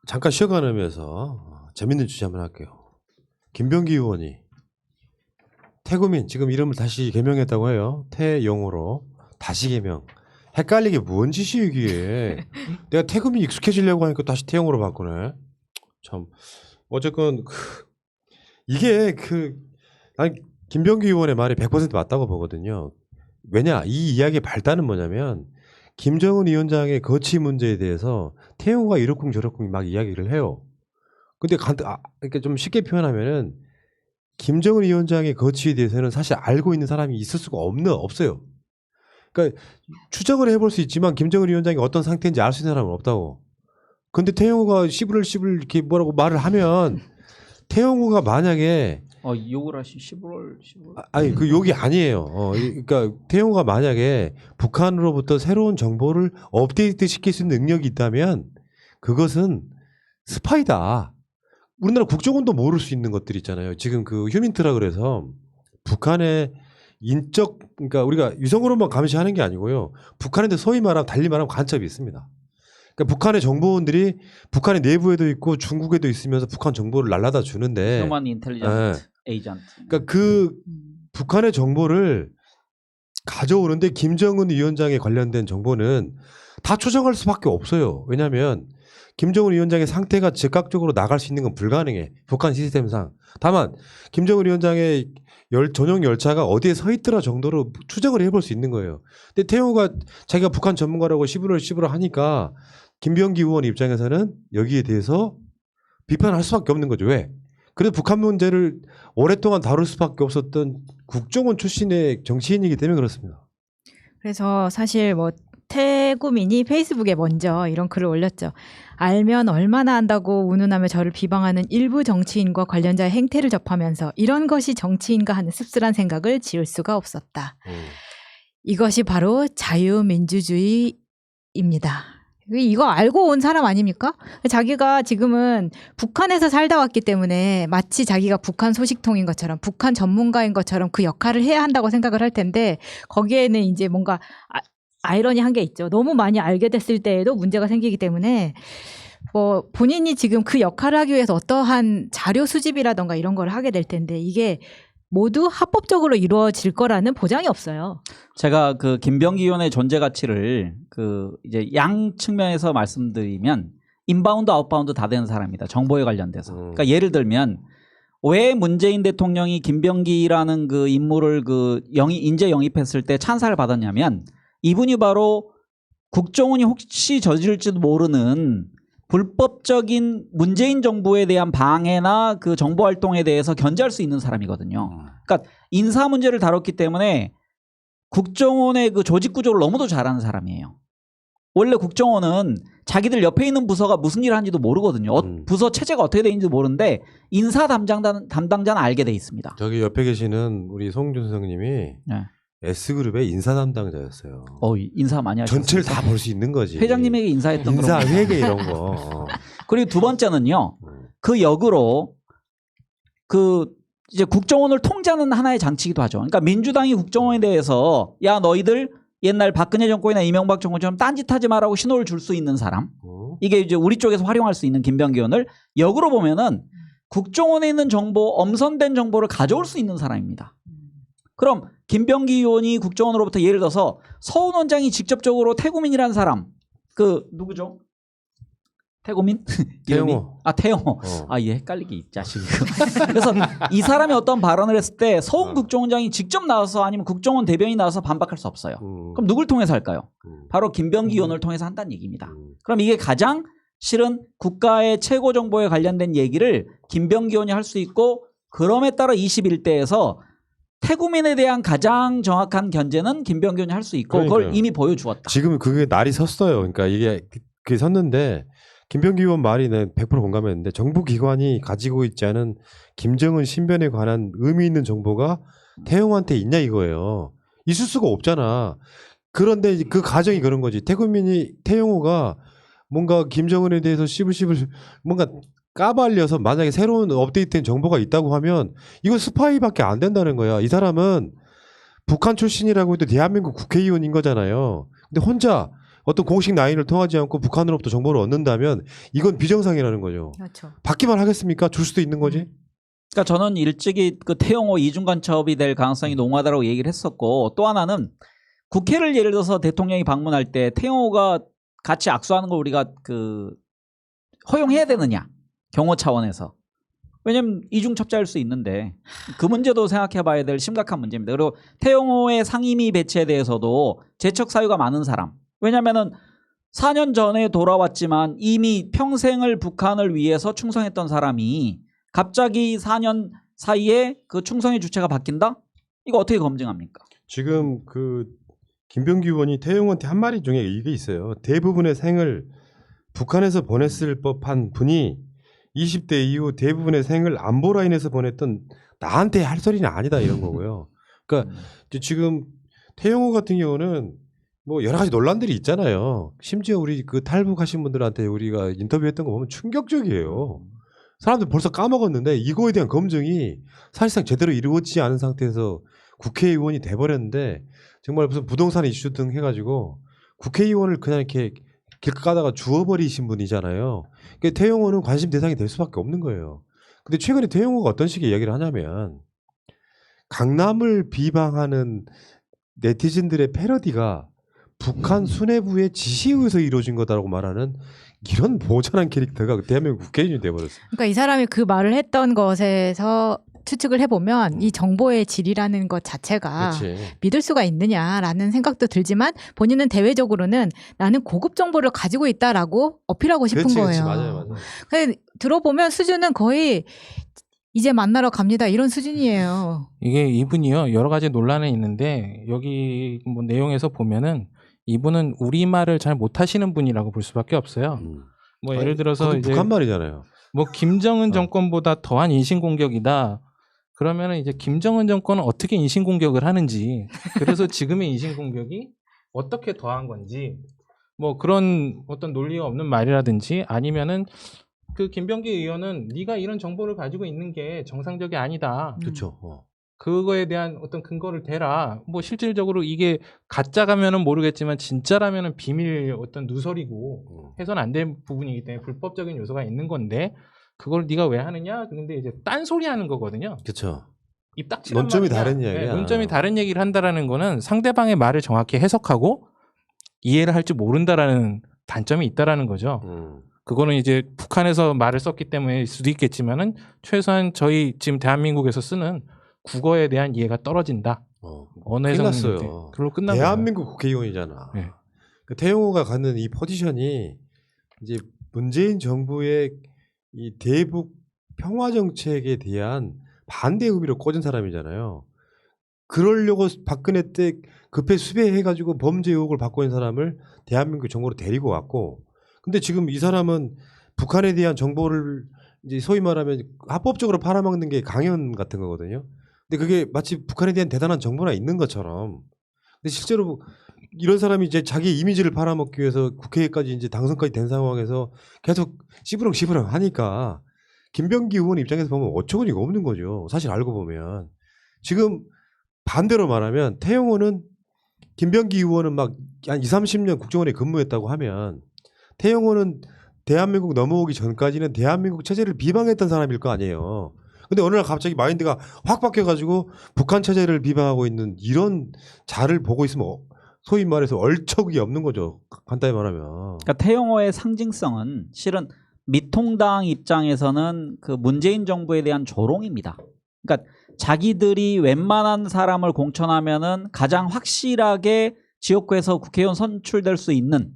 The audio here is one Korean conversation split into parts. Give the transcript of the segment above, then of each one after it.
잠깐 쉬어가면서 재밌는 주제 한번 할게요. 김병기 의원이 태구민 지금 이름을 다시 개명했다고 해요. 태용으로 다시 개명. 헷갈리게 뭔 짓이야 이게. 내가 태구민 익숙해지려고 하니까 다시 태용으로 바꾸네. 참 어쨌건 이게 난 김병기 의원의 말이 100% 맞다고 보거든요. 왜냐 이 이야기의 발단은 뭐냐면 김정은 위원장의 거취 문제에 대해서 태용호가 이러쿵저러쿵 막 이야기를 해요. 근데 그러니까 좀 쉽게 표현하면은 김정은 위원장의 거취에 대해서는 사실 알고 있는 사람이 있을 수가 없어요. 그러니까 추정을 해볼 수 있지만 김정은 위원장이 어떤 상태인지 알 수 있는 사람은 없다고. 근데 태용호가 씨부를 이렇게 뭐라고 말을 하면 태용호가 만약에 욕을 하시 11월 아니 그 욕이 아니에요. 그러니까 태용호가 만약에 북한으로부터 새로운 정보를 업데이트 시킬 수 있는 능력이 있다면 그것은 스파이다. 우리나라 국정원도 모를 수 있는 것들 있잖아요. 지금 그 휴민트라 그래서 북한의 인적 그러니까 우리가 위성으로만 감시하는 게 아니고요. 북한에 소위 말하면 달리 말하면 간첩이 있습니다. 그러니까 북한의 정보원들이 북한의 내부에도 있고 중국에도 있으면서 북한 정보를 날라다 주는데 휴먼 인텔리전트 에이전트. 그러니까 그 북한의 정보를 가져오는데 김정은 위원장에 관련된 정보는 다 추정할 수밖에 없어요. 왜냐하면 김정은 위원장의 상태가 즉각적으로 나갈 수 있는 건 불가능해. 북한 시스템상. 다만 김정은 위원장의 전용 열차가 어디에 서 있더라 정도로 추정을 해볼 수 있는 거예요. 근데 태용호가 자기가 북한 전문가라고 씹으러 하니까 김병기 의원 입장에서는 여기에 대해서 비판할 수밖에 없는 거죠. 왜? 그래도 북한 문제를 오랫동안 다룰 수밖에 없었던 국정원 출신의 정치인이기 때문에 그렇습니다. 그래서 사실 뭐 태구민이 페이스북에 먼저 이런 글을 올렸죠. 알면 얼마나 안다고 운운하며 저를 비방하는 일부 정치인과 관련자의 행태를 접하면서 이런 것이 정치인가 하는 씁쓸한 생각을 지울 수가 없었다. 이것이 바로 자유민주주의입니다. 이거 알고 온 사람 아닙니까? 자기가 지금은 북한에서 살다 왔기 때문에 마치 자기가 북한 소식통인 것처럼 북한 전문가인 것처럼 그 역할을 해야 한다고 생각을 할 텐데 거기에는 이제 뭔가 아이러니한 게 있죠. 너무 많이 알게 됐을 때에도 문제가 생기기 때문에 뭐 본인이 지금 그 역할을 하기 위해서 어떠한 자료 수집이라던가 이런 걸 하게 될 텐데 이게 모두 합법적으로 이루어질 거라는 보장이 없어요. 제가 그 김병기 의원의 존재 가치를 이제 양 측면에서 말씀드리면 인바운드 아웃바운드 다 되는 사람입니다. 정보에 관련돼서. 그러니까 예를 들면 왜 문재인 대통령이 김병기라는 그 인물을 인재 영입했을 때 찬사를 받았냐면 이분이 바로 국정원이 혹시 저지를지도 모르는 불법적인 문재인 정부에 대한 방해나 그 정보 활동에 대해서 견제할 수 있는 사람이거든요. 그러니까 인사 문제를 다뤘기 때문에 국정원의 그 조직 구조를 너무도 잘하는 사람이에요. 원래 국정원은 자기들 옆에 있는 부서가 무슨 일을 하는지도 모르거든요. 부서 체제가 어떻게 되어 있는지 모르는데 인사 담당자는 알게 돼 있습니다. 저기 옆에 계시는 우리 송준 선생님이 네. S그룹의 인사 담당자였어요. 인사 많이 하셨어요. 전체를 다 볼 수 있는 거지. 회장님에게 인사했던 인사 회계 이런 거. 그리고 두 번째는요. 그 역으로 이제 국정원을 통제하는 하나의 장치이기도 하죠. 그러니까 민주당이 국정원에 대해서 야 너희들 옛날 박근혜 정권이나 이명박 정권처럼 딴짓하지 마라고 신호를 줄 수 있는 사람. 이게 이제 우리 쪽에서 활용할 수 있는 김병기 의원을 역으로 보면은 국정원에 있는 정보, 엄선된 정보를 가져올 수 있는 사람입니다. 그럼 김병기 의원이 국정원으로부터 예를 들어서 서훈 원장이 직접적으로 태구민이라는 사람 누구죠? 태구민? 태용호. 태용호. 얘 헷갈리게 이 자식. 그래서 이 사람이 어떤 발언을 했을 때 서훈 국정원장이 직접 나와서 아니면 국정원 대변인이 나와서 반박할 수 없어요. 그럼 누굴 통해서 할까요? 바로 김병기 의원을 통해서 한다는 얘기입니다. 그럼 이게 가장 실은 국가의 최고 정보에 관련된 얘기를 김병기 의원이 할 수 있고 그럼에 따라 21대에서 태구민에 대한 가장 정확한 견제는 김병기 의원이 할 수 있고 그걸 이미 보여주었다. 지금 그게 날이 섰어요. 그러니까 그게 섰는데 김병기 의원 말이 100% 공감했는데 정부기관이 가지고 있지 않은 김정은 신변에 관한 의미 있는 정보가 태용한테 있냐 이거예요. 있을 수가 없잖아. 그런데 그 가정이 그런 거지. 태용호가 뭔가 김정은에 대해서 씹을 뭔가 까발려서 만약에 새로운 업데이트된 정보가 있다고 하면 이건 스파이밖에 안 된다는 거야. 이 사람은 북한 출신이라고 해도 대한민국 국회의원인 거잖아요. 근데 혼자 어떤 공식 라인을 통하지 않고 북한으로부터 정보를 얻는다면 이건 비정상이라는 거죠. 그렇죠. 받기만 하겠습니까? 줄 수도 있는 거지. 그러니까 저는 일찍이 그 태영호 이중 간첩이 될 가능성이 농후하다고 얘기를 했었고, 또 하나는 국회를 예를 들어서 대통령이 방문할 때 태영호가 같이 악수하는 걸 우리가 그 허용해야 되느냐, 경호 차원에서. 왜냐면 이중 첩자일 수 있는데 그 문제도 생각해 봐야 될 심각한 문제입니다. 그리고 태영호의 상임위 배치에 대해서도 재척 사유가 많은 사람. 왜냐면은 4년 전에 돌아왔지만 이미 평생을 북한을 위해서 충성했던 사람이 갑자기 4년 사이에 그 충성의 주체가 바뀐다? 이거 어떻게 검증합니까? 지금 그 김병기 의원이 태용한테 한 말이 중에 이게 있어요. 대부분의 생을 북한에서 보냈을 법한 분이 20대 이후 대부분의 생을 안보 라인에서 보냈던 나한테 할 소리는 아니다 이런 거고요. 그러니까 이제 지금 태용호 같은 경우는 뭐 여러 가지 논란들이 있잖아요. 심지어 우리 그 탈북하신 분들한테 우리가 인터뷰했던 거 보면 충격적이에요. 사람들 벌써 까먹었는데 이거에 대한 검증이 사실상 제대로 이루어지지 않은 상태에서 국회의원이 돼버렸는데 정말 무슨 부동산 이슈 등 해가지고 국회의원을 그냥 이렇게 길 가다가 주워버리신 분이잖아요. 그러니까 태용호는 관심 대상이 될 수밖에 없는 거예요. 근데 최근에 태용호가 어떤 식의 이야기를 하냐면 강남을 비방하는 네티즌들의 패러디가 북한 수뇌부의 지시에 의해서 이루어진 거다라고 말하는 이런 모자란 캐릭터가 대한민국 국회의원이 돼버렸어요. 그러니까 이 사람이 그 말을 했던 것에서 추측을 해보면 이 정보의 질이라는 것 자체가 그렇지. 믿을 수가 있느냐라는 생각도 들지만 본인은 대외적으로는 나는 고급 정보를 가지고 있다라고 어필하고 싶은 그렇지, 거예요. 그렇지. 맞아요. 근데 들어보면 수준은 거의 이제 만나러 갑니다 이런 수준이에요. 이게 이분이요 여러 가지 논란이 있는데 여기 뭐 내용에서 보면은 이분은 우리말을 잘 못하시는 분이라고 볼 수밖에 없어요. 뭐 예를 들어서 그것도 이제 북한 말이잖아요. 뭐 김정은 정권보다 더한 인신공격이다. 그러면은 이제 김정은 정권은 어떻게 인신공격을 하는지, 그래서 지금의 인신공격이 어떻게 더한 건지, 뭐 그런 어떤 논리가 없는 말이라든지, 아니면은 그 김병기 의원은 네가 이런 정보를 가지고 있는 게 정상적이 아니다. 그렇죠. 그거에 대한 어떤 근거를 대라. 뭐 실질적으로 이게 가짜가면은 모르겠지만 진짜라면은 비밀 어떤 누설이고 해서는 안 될 부분이기 때문에 불법적인 요소가 있는 건데 그걸 네가 왜 하느냐? 근데 이제 딴소리 하는 거거든요. 그렇죠. 입 닥치는 논점이 말이냐. 다른 이야기야. 논점이 다른 얘기를 한다라는 거는 상대방의 말을 정확히 해석하고 이해를 할 줄 모른다라는 단점이 있다라는 거죠. 그거는 이제 북한에서 말을 썼기 때문일 수도 있겠지만은 최소한 저희 지금 대한민국에서 쓰는 국어에 대한 이해가 떨어진다. 언어 해석 끝났어요. 그걸로 끝난 대한민국 국회의원이잖아. 네. 그 태용호가 갖는 이 포지션이 이제 문재인 정부의 이 대북 평화 정책에 대한 반대 의미로 꽂은 사람이잖아요. 그러려고 박근혜 때 급해 수배해가지고 범죄 의혹을 받고 있는 사람을 대한민국 정부로 데리고 왔고, 근데 지금 이 사람은 북한에 대한 정보를 이제 소위 말하면 합법적으로 팔아먹는 게 강연 같은 거거든요. 근데 그게 마치 북한에 대한 대단한 정보나 있는 것처럼. 근데 실제로 이런 사람이 이제 자기 이미지를 팔아먹기 위해서 국회까지 이제 당선까지 된 상황에서 계속 씨부렁 하니까 김병기 의원 입장에서 보면 어처구니가 없는 거죠. 사실 알고 보면. 지금 반대로 말하면 태영호는 김병기 의원은 막 한 20, 30년 국정원에 근무했다고 하면 태영호는 대한민국 넘어오기 전까지는 대한민국 체제를 비방했던 사람일 거 아니에요. 근데 어느 날 갑자기 마인드가 확 바뀌어가지고 북한 체제를 비방하고 있는 이런 자를 보고 있으면 소위 말해서 얼척이 없는 거죠. 간단히 말하면. 그러니까 태영호의 상징성은 실은 미통당 입장에서는 그 문재인 정부에 대한 조롱입니다. 그러니까 자기들이 웬만한 사람을 공천하면은 가장 확실하게 지역구에서 국회의원 선출될 수 있는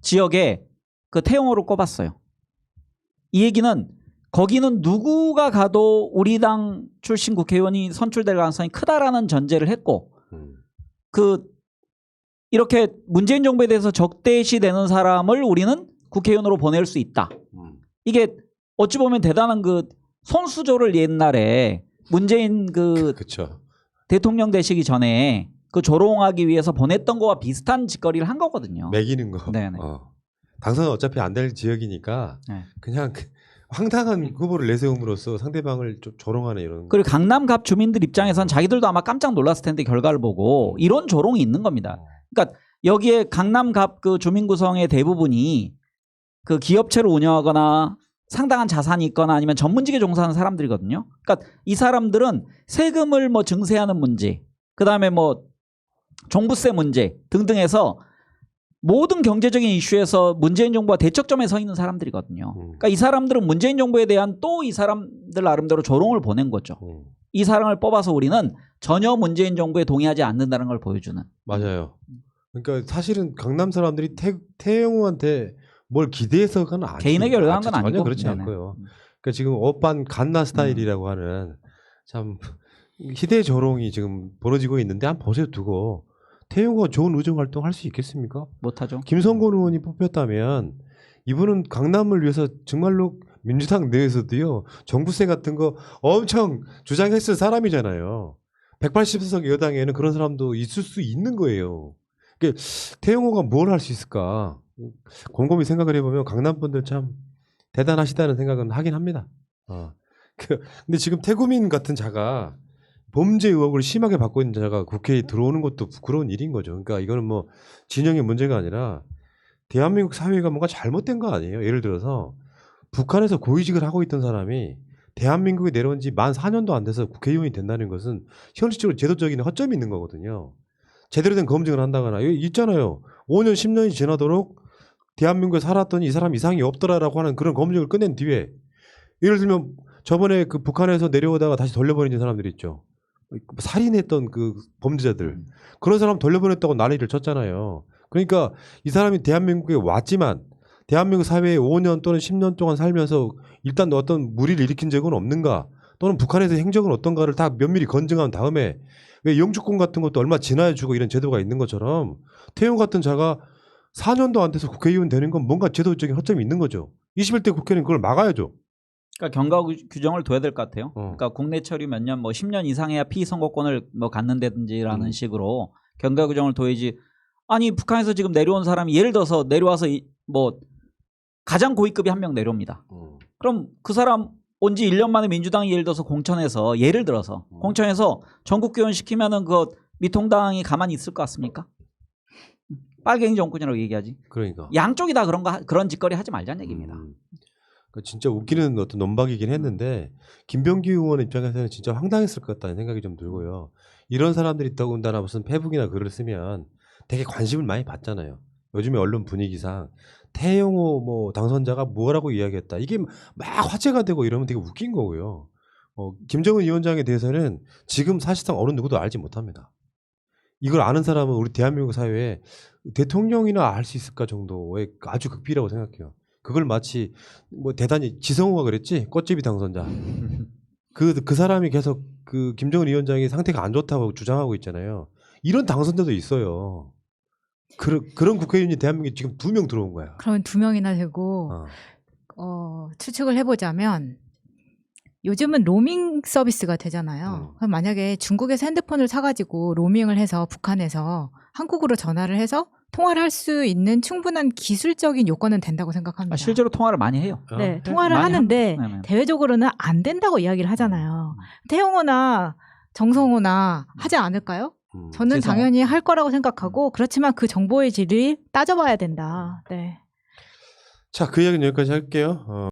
지역에 그 태영호를 꼽았어요. 이 얘기는 거기는 누구가 가도 우리 당 출신 국회의원이 선출될 가능성이 크다라는 전제를 했고, 그 이렇게 문재인 정부에 대해서 적대시되는 사람을 우리는 국회의원으로 보낼 수 있다. 이게 어찌 보면 대단한 그 손수조를 옛날에 문재인 그 그쵸. 대통령 되시기 전에 그 조롱하기 위해서 보냈던 거와 비슷한 짓거리를 한 거거든요. 매기는 거. 네네. 당선은 어차피 안 될 지역이니까 네. 그냥 황당한 후보를 내세움으로써 상대방을 좀 조롱하는 이런. 그리고 강남갑 주민들 입장에선 자기들도 아마 깜짝 놀랐을 텐데 결과를 보고 이런 조롱이 있는 겁니다. 그러니까 여기에 강남갑 그 주민 구성의 대부분이 그 기업체를 운영하거나 상당한 자산이 있거나 아니면 전문직에 종사하는 사람들이거든요. 그러니까 이 사람들은 세금을 뭐 증세하는 문제, 그다음에 뭐 종부세 문제 등등해서 모든 경제적인 이슈에서 문재인 정부와 대척점에 서 있는 사람들이거든요. 그러니까 이 사람들은 문재인 정부에 대한 또 이 사람들 나름대로 조롱을 보낸 거죠. 이 사람을 뽑아서 우리는 전혀 문재인 정부에 동의하지 않는다는 걸 보여주는. 맞아요. 그러니까 사실은 강남 사람들이 태영호한테 뭘 기대해서가 아니고 개인에게 열당한 건 전혀 아니고. 그렇지 네네. 않고요. 그러니까 지금 오빤 갓나 스타일이라고 하는 참 희대 조롱이 지금 벌어지고 있는데 한 보세요 두고 태영호가 좋은 의정 활동 할 수 있겠습니까? 못하죠. 김성곤 의원이 뽑혔다면 이분은 강남을 위해서 정말로 민주당 내에서도요 정부세 같은 거 엄청 주장했을 사람이잖아요. 180석 여당에는 그런 사람도 있을 수 있는 거예요. 그러니까 태영호가 뭘 할 수 있을까? 곰곰이 생각을 해보면 강남 분들 참 대단하시다는 생각은 하긴 합니다. 근데 지금 태구민 같은 자가 범죄 의혹을 심하게 받고 있는 자가 국회에 들어오는 것도 부끄러운 일인 거죠. 그러니까 이거는 뭐 진영의 문제가 아니라 대한민국 사회가 뭔가 잘못된 거 아니에요. 예를 들어서 북한에서 고위직을 하고 있던 사람이 대한민국에 내려온 지 만 4년도 안 돼서 국회의원이 된다는 것은 현실적으로 제도적인 허점이 있는 거거든요. 제대로 된 검증을 한다거나 여기 있잖아요. 5년 10년이 지나도록 대한민국에 살았더니 이 사람 이상이 없더라라고 하는 그런 검증을 끝낸 뒤에 예를 들면 저번에 그 북한에서 내려오다가 다시 돌려보내는 사람들이 있죠. 살인했던 그 범죄자들 그런 사람 돌려보냈다고 난리를 쳤잖아요. 그러니까 이 사람이 대한민국에 왔지만 대한민국 사회에 5년 또는 10년 동안 살면서 일단 어떤 무리를 일으킨 적은 없는가 또는 북한에서 행적은 어떤가를 다 면밀히 검증한 다음에 왜 영주권 같은 것도 얼마 지나야주고 이런 제도가 있는 것처럼 태용 같은 자가 4년도 안 돼서 국회의원 되는 건 뭔가 제도적인 허점이 있는 거죠. 21대 국회는 그걸 막아야죠. 그러니까 경과 규정을 둬야 될 것 같아요. 그러니까 국내 처리 몇 년, 뭐 10년 이상해야 피선거권을 뭐 갖는다든지라는 식으로 경과 규정을 둬야지. 아니 북한에서 지금 내려온 사람이 예를 들어서 내려와서 뭐 가장 고위급이 한 명 내려옵니다. 그럼 그 사람 온 지 1년 만에 민주당이 예를 들어서 공천해서 예를 들어서 공천해서 전국교원 시키면은 그 미통당이 가만히 있을 것 같습니까? 빨갱이 정권이라고 얘기하지. 그러니까 양쪽이 다 그런 짓거리 하지 말자는 얘기입니다. 그러니까 진짜 웃기는 어떤 논박이긴 했는데 김병기 의원 입장에서는 진짜 황당했을 것 같다는 생각이 좀 들고요. 이런 사람들이 더군다나 무슨 페북이나 글을 쓰면 되게 관심을 많이 받잖아요. 요즘에 언론 분위기상 태영호 뭐 당선자가 뭐라고 이야기했다. 이게 막 화제가 되고 이러면 되게 웃긴 거고요. 김정은 위원장에 대해서는 지금 사실상 어느 누구도 알지 못합니다. 이걸 아는 사람은 우리 대한민국 사회에 대통령이나 알 수 있을까 정도의 아주 극비라고 생각해요. 그걸 마치 뭐 대단히 지성호가 그랬지 꽃집이 당선자. 그 사람이 계속 그 김정은 위원장이 상태가 안 좋다고 주장하고 있잖아요. 이런 당선자도 있어요. 그런 국회의원이 대한민국에 지금 2명 들어온 거야. 그러면 2명이나 되고 추측을 해보자면 요즘은 로밍 서비스가 되잖아요. 그럼 만약에 중국에서 핸드폰을 사가지고 로밍을 해서 북한에서 한국으로 전화를 해서 통화를 할 수 있는 충분한 기술적인 요건은 된다고 생각합니다. 실제로 통화를 많이 해요. 네, 통화를 하는데 대외적으로는 안 된다고 이야기를 하잖아요. 태영호나 정성호나 하지 않을까요? 저는 지성호. 당연히 할 거라고 생각하고 그렇지만 그 정보의 질을 따져봐야 된다. 네. 자, 그 이야기는 여기까지 할게요.